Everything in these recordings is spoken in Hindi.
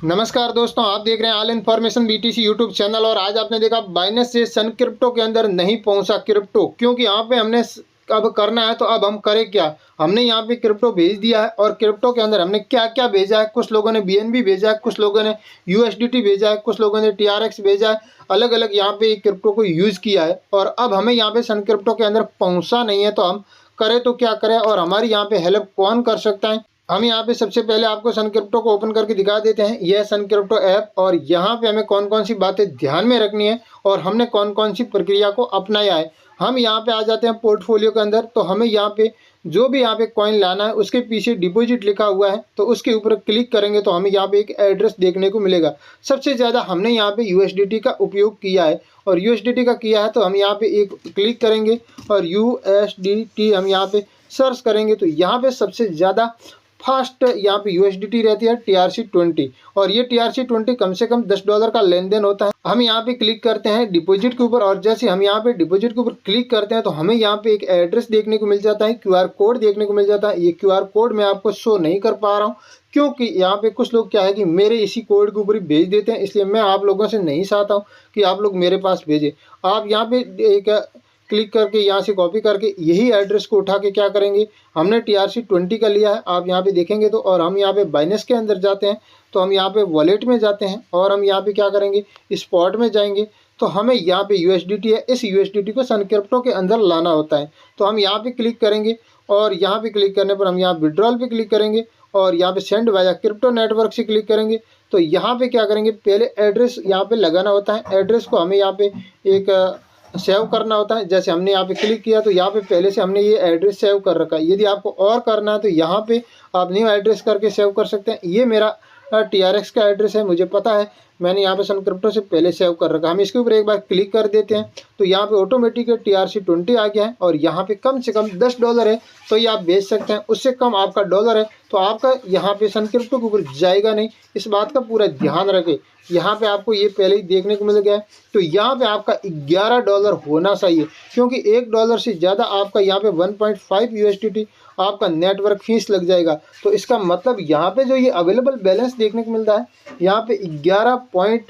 नमस्कार दोस्तों, आप देख रहे हैं all information BTC YouTube channel. और आज आपने देखा बाइनेंस से सन क्रिप्टो के अंदर नहीं पहुंचा क्रिप्टो, क्योंकि यहाँ पे हमने अब करना है। तो अब हम करें क्या? हमने यहाँ पे क्रिप्टो भेज दिया है और क्रिप्टो के अंदर हमने क्या क्या भेजा है। कुछ लोगों ने बीएनबी भेजा है, कुछ लोगों ने यूएसडीटी भेजा है, कुछ लोगों ने टीआरएक्स भेजा है। अलग अलग यहाँ पे क्रिप्टो को यूज़ किया है और अब हमें यहाँ पे सन क्रिप्टो के अंदर पहुँचा नहीं है। तो हम करें तो क्या करें और हमारी यहाँ पे हेल्प कौन कर सकता है? हम यहाँ पे सबसे पहले आपको सन क्रिप्टो को ओपन करके दिखा देते हैं। यह सन क्रिप्टो ऐप, और यहाँ पे हमें कौन कौन सी बातें ध्यान में रखनी है और हमने कौन कौन सी प्रक्रिया को अपनाया है। हम यहाँ पे आ जाते हैं पोर्टफोलियो के अंदर। तो हमें यहाँ पे जो भी यहाँ पे कॉइन लाना है उसके पीछे डिपॉजिट लिखा हुआ है, तो उसके ऊपर क्लिक करेंगे तो हमें यहाँ पे एक एड्रेस देखने को मिलेगा। सबसे ज़्यादा हमने यहाँ पे यूएसडीटी का उपयोग किया है और यूएसडीटी का किया है तो हम यहाँ पे एक क्लिक करेंगे और यूएसडीटी हम यहाँ पे सर्च करेंगे। तो यहाँ पे सबसे ज़्यादा फास्ट यहाँ पे यूएसडीटी रहती है TRC20, और ये TRC20 कम से कम $10 का लेन देन होता है। हम यहाँ पे क्लिक करते हैं डिपॉजिट के ऊपर, और जैसे हम यहाँ पे डिपॉजिट के ऊपर क्लिक करते हैं तो हमें यहाँ पे एक एड्रेस देखने को मिल जाता है, QR कोड देखने को मिल जाता है। ये QR कोड मैं आपको शो नहीं कर पा रहा हूँ क्योंकि यहाँ पे कुछ लोग क्या है कि मेरे इसी कोड के ऊपर ही भेज देते हैं, इसलिए मैं आप लोगों से नहीं चाहता हूँ कि आप लोग मेरे पास भेजें। आप यहाँ पे एक क्लिक करके यहाँ से कॉपी करके यही एड्रेस को उठा के क्या करेंगे, हमने TRC20 का लिया है, आप यहाँ पे देखेंगे तो। और हम यहाँ पे बाइनेंस के अंदर जाते हैं तो हम यहाँ पे वॉलेट में जाते हैं और हम यहाँ पे क्या करेंगे, स्पॉट में जाएंगे। तो हमें यहाँ पे यूएसडीटी है, इस यूएसडीटी को सन क्रिप्टो के अंदर लाना होता है। तो हम यहाँ पे क्लिक करेंगे और यहाँ पे क्लिक करने पर हम यहाँ विड्रॉल पे क्लिक करेंगे और यहाँ पे सेंड वाया क्रिप्टो नेटवर्क से क्लिक करेंगे। तो यहाँ पे क्या करेंगे, पहले एड्रेस यहाँ पे लगाना होता है। एड्रेस को हमें यहाँ पे एक सेव करना होता है। जैसे हमने यहाँ पे क्लिक किया तो यहाँ पे पहले से हमने ये एड्रेस सेव कर रखा है। यदि आपको और करना है तो यहाँ पे आप न्यू एड्रेस करके सेव कर सकते हैं। ये मेरा TRX का एड्रेस है, मुझे पता है, मैंने यहाँ पे सन क्रिप्टो से पहले सेव कर रखा है। हम इसके ऊपर एक बार क्लिक कर देते हैं तो यहाँ पे ऑटोमेटिक TRC20 आ गया है और यहाँ पे कम से कम $10 है, तो ये आप बेच सकते हैं। उससे कम आपका डॉलर है तो आपका यहाँ पे सन क्रिप्टो के ऊपर जाएगा नहीं, इस बात का पूरा ध्यान रखें। यहाँ पे आपको ये पहले ही देखने को मिल गया है। तो यहाँ पे आपका $11 होना चाहिए, क्योंकि $1 से ज़्यादा आपका यहाँ पे 1.5 USDT आपका नेटवर्क फीस लग जाएगा। तो इसका मतलब यहाँ पे जो ये अवेलेबल बैलेंस देखने को मिलता है, यहाँ पे 11 पॉइंट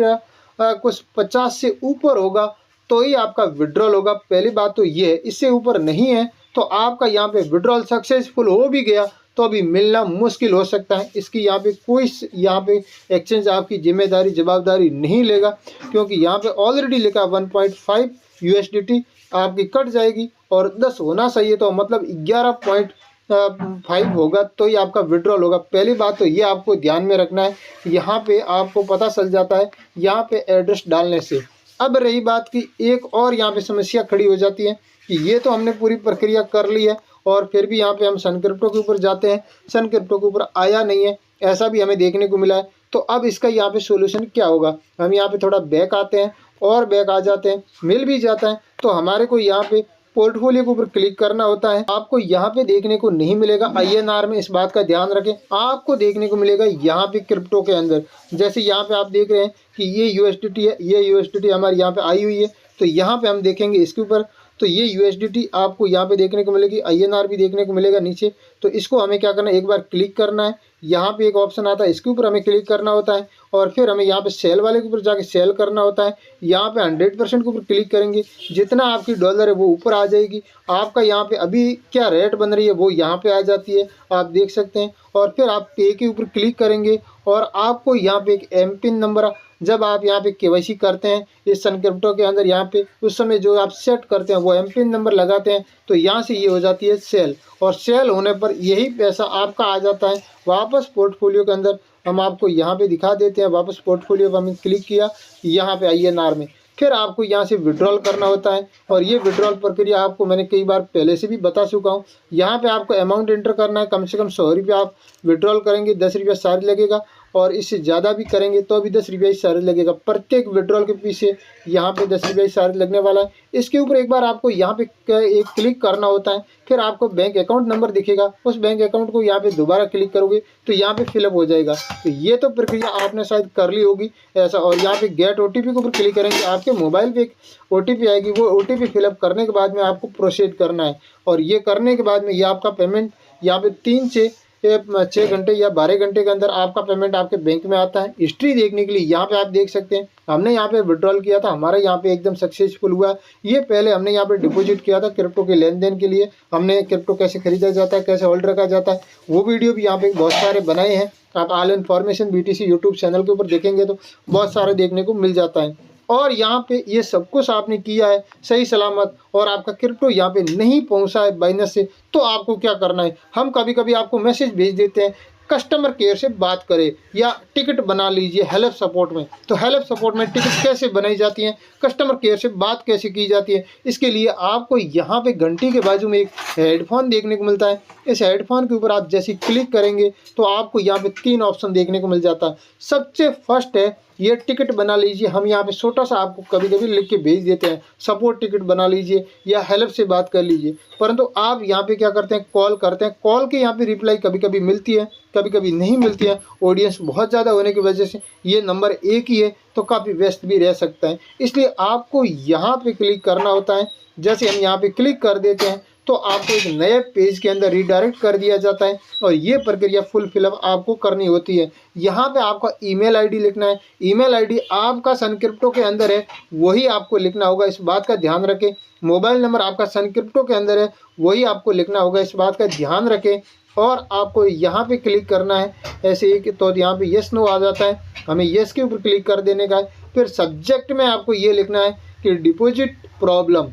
कुछ 50 से ऊपर होगा तो ही आपका विड्रॉल होगा। पहली बात तो ये है, इससे ऊपर नहीं है तो आपका यहाँ पे विड्रॉल सक्सेसफुल हो भी गया तो अभी मिलना मुश्किल हो सकता है। इसकी यहाँ पे कोई यहाँ पे एक्सचेंज आपकी जिम्मेदारी जवाबदारी नहीं लेगा, क्योंकि यहाँ पे ऑलरेडी लिखा 1.5 USDT आपकी कट जाएगी और 10 होना चाहिए, तो मतलब 11.5 होगा तो ही आपका विड्रॉल होगा। पहली बात तो ये आपको ध्यान में रखना है, यहाँ पे आपको पता चल जाता है यहाँ पे एड्रेस डालने से। अब रही बात की एक और यहाँ पे समस्या खड़ी हो जाती है कि ये तो हमने पूरी प्रक्रिया कर ली है और फिर भी यहाँ पे हम सन क्रिप्टो के ऊपर जाते हैं, सन क्रिप्टो के ऊपर आया नहीं है, ऐसा भी हमें देखने को मिला है। तो अब इसका यहाँ पे सोल्यूशन क्या होगा? हम यहाँ पे थोड़ा बैक आते हैं और बैक आ जाते हैं, मिल भी जाता है। तो हमारे को यहाँ पे पोर्टफोलियो के ऊपर क्लिक करना होता है। आपको यहाँ पे देखने को नहीं मिलेगा INR में, इस बात का ध्यान रखें। आपको देखने को मिलेगा यहाँ पे क्रिप्टो के अंदर। जैसे यहाँ पे आप देख रहे हैं कि ये USDT है, ये USDT हमारे यहाँ पे आई हुई है। तो यहाँ पे हम देखेंगे इसके ऊपर, तो ये USDT आपको यहाँ पे देखने को मिलेगी, INR भी देखने को मिलेगा नीचे। तो इसको हमें क्या करना है, एक बार क्लिक करना है। यहाँ पे एक ऑप्शन आता है, इसके ऊपर हमें क्लिक करना होता है और फिर हमें यहाँ पे सेल वाले के ऊपर जाके सेल करना होता है। यहाँ पे 100% के ऊपर क्लिक करेंगे, जितना आपकी डॉलर है वो ऊपर आ जाएगी। आपका यहाँ पे अभी क्या रेट बन रही है वो यहाँ पे आ जाती है, आप देख सकते हैं। और फिर आप पे के ऊपर क्लिक करेंगे और आपको यहाँ पे एक MPIN नंबर, जब आप यहाँ पे KYC करते हैं इस सन क्रिप्टो के अंदर, यहाँ पे उस समय जो आप सेट करते हैं वो MPIN नंबर लगाते हैं, तो यहाँ से ये हो जाती है सेल। और सेल होने पर यही पैसा आपका आ जाता है वापस पोर्टफोलियो के अंदर। हम आपको यहाँ पे दिखा देते हैं, वापस पोर्टफोलियो पर हमने क्लिक किया यहाँ पे INR में, फिर आपको यहाँ से विड्रॉल करना होता है। और ये विड्रॉल प्रक्रिया आपको मैंने कई बार पहले से भी बता चुका हूँ। यहाँ पे आपको अमाउंट एंटर करना है, कम से कम 100 रुपये आप विड्रॉल करेंगे, 10 रुपये चार्ज लगेगा, और इससे ज़्यादा भी करेंगे तो भी 10 रुपये चार्ज लगेगा। प्रत्येक विड्रॉल के पीछे यहाँ पे 10 रुपये चार्ज लगने वाला है। इसके ऊपर एक बार आपको यहाँ पे एक क्लिक करना होता है, फिर आपको बैंक अकाउंट नंबर दिखेगा, उस बैंक अकाउंट को यहाँ पे दोबारा क्लिक करोगे तो यहाँ पे फिलअप हो जाएगा। तो ये तो प्रक्रिया आपने शायद कर ली होगी ऐसा। और यहाँ पे गेट OTP के ऊपर क्लिक करेंगे, आपके मोबाइल पे एक OTP आएगी, वो OTP फिलअप करने के बाद में आपको प्रोसीड करना है। और ये करने के बाद में ये आपका पेमेंट यहाँ पे 3 से 6 घंटे या 12 घंटे के अंदर आपका पेमेंट आपके बैंक में आता है। हिस्ट्री देखने के लिए यहाँ पे आप देख सकते हैं, हमने यहाँ पे विड्रॉल किया था, हमारा यहाँ पे एकदम सक्सेसफुल हुआ। ये पहले हमने यहाँ पे डिपॉजिट किया था क्रिप्टो के लेन देन के लिए। हमने क्रिप्टो कैसे खरीदा जाता है, कैसे होल्ड रखा जाता है, वो वीडियो भी यहाँ पे बहुत सारे बनाए हैं। आप all information BTC YouTube channel के ऊपर देखेंगे तो बहुत सारे देखने को मिल जाता है। और यहाँ पे ये सब कुछ आपने किया है सही सलामत और आपका क्रिप्टो यहाँ पे नहीं पहुँचा है बाइनेंस से, तो आपको क्या करना है, हम कभी कभी आपको मैसेज भेज देते हैं कस्टमर केयर से बात करें या टिकट बना लीजिए हेल्प सपोर्ट में। तो हेल्प सपोर्ट में टिकट कैसे बनाई जाती हैं, कस्टमर केयर से बात कैसे की जाती है, इसके लिए आपको यहाँ पे घंटी के बाजू में एक हेडफोन देखने को मिलता है। इस हेडफोन के ऊपर आप जैसे क्लिक करेंगे तो आपको यहाँ पे 3 ऑप्शन देखने को मिल जाता है। सबसे फर्स्ट है ये टिकट बना लीजिए। हम यहाँ पे छोटा सा आपको कभी कभी लिख के भेज देते हैं, सपोर्ट टिकट बना लीजिए या हेल्प से बात कर लीजिए, परंतु आप यहाँ पे क्या करते हैं, कॉल करते हैं। कॉल के यहाँ पे रिप्लाई कभी कभी मिलती है, कभी कभी नहीं मिलती है। ऑडियंस बहुत ज़्यादा होने की वजह से ये नंबर एक ही है तो काफ़ी व्यस्त भी रह सकता है, इसलिए आपको यहाँ पे क्लिक करना होता है। जैसे हम यहाँ पे क्लिक कर देते हैं तो आपको एक नए पेज के अंदर रिडायरेक्ट कर दिया जाता है और ये प्रक्रिया फुल फिलअप आपको करनी होती है। यहाँ पे आपका ईमेल आईडी लिखना है। ईमेल आईडी आपका सन क्रिप्टो के अंदर है वही आपको लिखना होगा, इस बात का ध्यान रखें। मोबाइल नंबर आपका सन क्रिप्टो के अंदर है वही आपको लिखना होगा, इस बात का ध्यान रखें। और आपको यहाँ पे क्लिक करना है ऐसे ही कि तो यहाँ पे यस नो आ जाता है, हमें यस के ऊपर क्लिक कर देने का है। फिर सब्जेक्ट में आपको ये लिखना है कि डिपॉजिट प्रॉब्लम,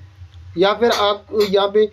या फिर आप यहाँ पे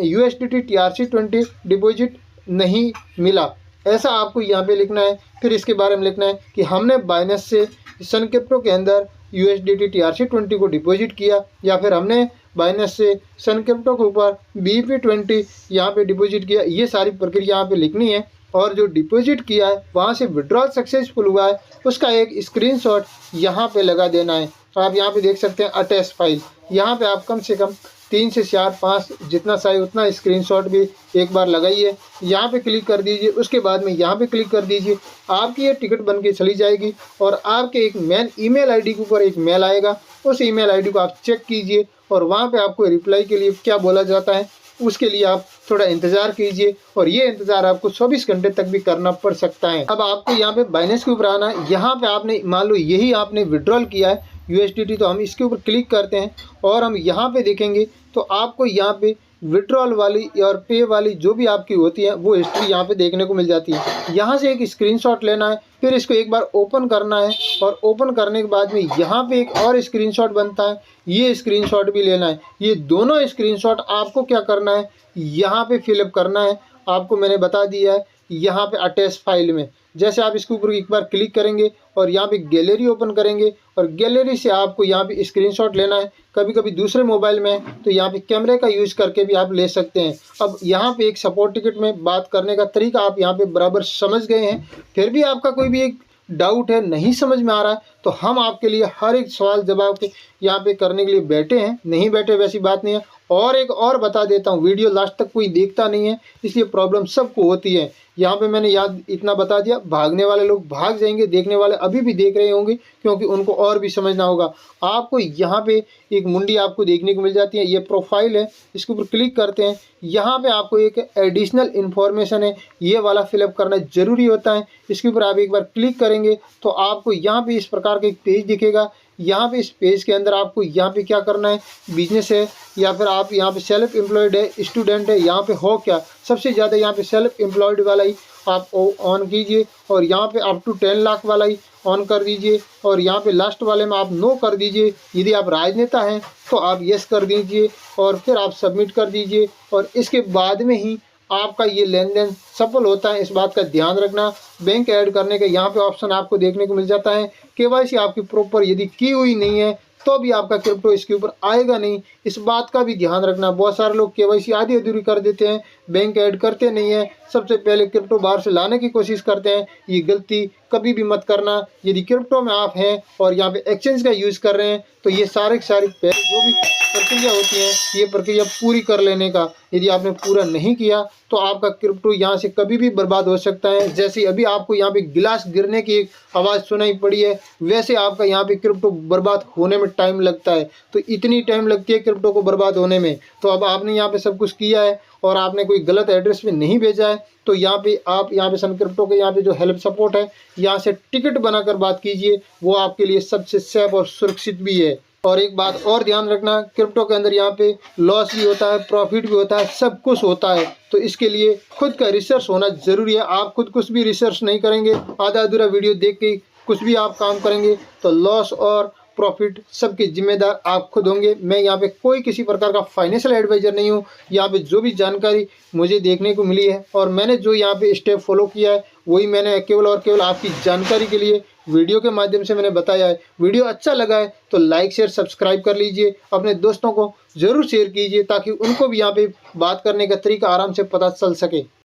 USDT TRC20 डिपॉजिट नहीं मिला, ऐसा आपको यहाँ पे लिखना है। फिर इसके बारे में लिखना है कि हमने बाइनेंस से सन क्रिप्टो के अंदर USDT TRC20 को डिपॉजिट किया, या फिर हमने बाइनेंस से सन क्रिप्टो के ऊपर BP20 यहाँ पे डिपॉजिट किया। ये सारी प्रक्रिया यहाँ पे लिखनी है और जो डिपॉजिट किया है वहाँ से विड्रॉल सक्सेसफुल हुआ है उसका एक स्क्रीनशॉट यहाँ पे लगा देना है। आप यहाँ पे देख सकते हैं अटैच फाइल, यहाँ पे आप कम से कम 3 से 4 5 जितना चाहिए उतना स्क्रीनशॉट भी एक बार लगाइए। यहाँ पे क्लिक कर दीजिए, उसके बाद में यहाँ पे क्लिक कर दीजिए, आपकी ये टिकट बन के चली जाएगी और आपके एक मेन ईमेल आईडी के ऊपर एक मेल आएगा। उस ईमेल आईडी को आप चेक कीजिए और वहाँ पे आपको रिप्लाई के लिए क्या बोला जाता है उसके लिए आप थोड़ा इंतज़ार कीजिए और ये इंतज़ार आपको 24 घंटे तक भी करना पड़ सकता है। अब आपको यहाँ पे बाइनेंस के ऊपर आना है। यहाँ पे आपने मान लो यही आपने विड्रॉल किया है USDT, तो हम इसके ऊपर क्लिक करते हैं और हम यहाँ पे देखेंगे तो आपको यहाँ पे विड्रॉल वाली और पे वाली जो भी आपकी होती है वो हिस्ट्री यहाँ पे देखने को मिल जाती है। यहाँ से एक स्क्रीनशॉट लेना है, फिर इसको एक बार ओपन करना है और ओपन करने के बाद में यहाँ पे एक और स्क्रीनशॉट बनता है, ये स्क्रीनशॉट भी लेना है। ये दोनों स्क्रीनशॉट आपको क्या करना है, यहाँ पे फिलअप करना है। आपको मैंने बता दिया है यहाँ पे अटैच फाइल में, जैसे आप इसके ऊपर एक बार क्लिक करेंगे और यहाँ पे गैलरी ओपन करेंगे और गैलरी से आपको यहाँ पे स्क्रीनशॉट लेना है। कभी कभी दूसरे मोबाइल में तो यहाँ पे कैमरे का यूज़ करके भी आप ले सकते हैं। अब यहाँ पे एक सपोर्ट टिकट में बात करने का तरीका आप यहाँ पे बराबर समझ गए हैं। फिर भी आपका कोई भी एक डाउट है, नहीं समझ में आ रहा है, तो हम आपके लिए हर एक सवाल जवाब के यहाँ पे करने के लिए बैठे हैं। नहीं बैठे वैसी बात नहीं है। और एक और बता देता हूँ, वीडियो लास्ट तक कोई देखता नहीं है इसलिए प्रॉब्लम सबको होती है। यहाँ पे मैंने याद इतना बता दिया, भागने वाले लोग भाग जाएंगे, देखने वाले अभी भी देख रहे होंगे क्योंकि उनको और भी समझना होगा। आपको यहाँ पे एक मुंडी आपको देखने को मिल जाती है, ये प्रोफाइल है, इसके ऊपर क्लिक करते हैं। यहाँ पे आपको एक एडिशनल इन्फॉर्मेशन है, ये वाला फिलअप करना ज़रूरी होता है। इसके ऊपर आप एक बार क्लिक करेंगे तो आपको यहाँ पे इस प्रकार का एक पेज दिखेगा। यहाँ पे इस पेज के अंदर आपको यहाँ पे क्या करना है, बिजनेस है या फिर आप यहाँ पे सेल्फ एम्प्लॉयड है, स्टूडेंट है, यहाँ पे हो क्या, सबसे ज़्यादा यहाँ पे सेल्फ एम्प्लॉयड वाला ही आप ऑन कीजिए और यहाँ पे अप टू 10 लाख वाला ही ऑन कर दीजिए और यहाँ पे लास्ट वाले में आप नो कर दीजिए। यदि आप राजनेता हैं तो आप यस कर दीजिए और फिर आप सबमिट कर दीजिए और इसके बाद में ही आपका ये लेन देन सफल होता है। इस बात का ध्यान रखना। बैंक ऐड करने का यहाँ पे ऑप्शन आपको देखने को मिल जाता है। KYC आपकी प्रॉपर यदि की हुई नहीं है तो भी आपका क्रिप्टो इसके ऊपर आएगा नहीं, इस बात का भी ध्यान रखना। बहुत सारे लोग KYC आधी अधूरी कर देते हैं, बैंक ऐड करते नहीं है, सबसे पहले क्रिप्टो बाहर से लाने की कोशिश करते हैं। ये गलती कभी भी मत करना। यदि क्रिप्टो में आप हैं और यहाँ पे एक्सचेंज का यूज़ कर रहे हैं तो ये सारे पहले जो भी प्रक्रिया होती है ये प्रक्रिया पूरी कर लेने का। यदि आपने पूरा नहीं किया तो आपका क्रिप्टो यहाँ से कभी भी बर्बाद हो सकता है। जैसे अभी आपको यहाँ पे गिलास गिरने की एक आवाज़ सुनाई पड़ी है, वैसे आपका यहाँ पे क्रिप्टो बर्बाद होने में टाइम लगता है। तो इतनी टाइम लगती है क्रिप्टो को बर्बाद होने में। तो अब आपने यहाँ पे सब कुछ किया है और आपने कोई गलत एड्रेस पे नहीं भेजा है तो यहाँ पे आप यहाँ पे सन क्रिप्टो के यहाँ पे जो हेल्प सपोर्ट है यहाँ से टिकट बनाकर बात कीजिए, वो आपके लिए सबसे सेफ और सुरक्षित भी है। और एक बात और ध्यान रखना, क्रिप्टो के अंदर यहाँ पे लॉस भी होता है, प्रॉफिट भी होता है, सब कुछ होता है। तो इसके लिए खुद का रिसर्च होना ज़रूरी है। आप खुद कुछ भी रिसर्च नहीं करेंगे, आधा अधूरा वीडियो देख के कुछ भी आप काम करेंगे तो लॉस और प्रॉफिट सबके जिम्मेदार आप खुद होंगे। मैं यहाँ पे कोई किसी प्रकार का फाइनेंशियल एडवाइज़र नहीं हूँ। यहाँ पे जो भी जानकारी मुझे देखने को मिली है और मैंने जो यहाँ पे स्टेप फॉलो किया है वही मैंने केवल और केवल आपकी जानकारी के लिए वीडियो के माध्यम से मैंने बताया है। वीडियो अच्छा लगा है तो लाइक शेयर सब्सक्राइब कर लीजिए, अपने दोस्तों को ज़रूर शेयर कीजिए ताकि उनको भी यहाँ पे बात करने का तरीका आराम से पता चल सके।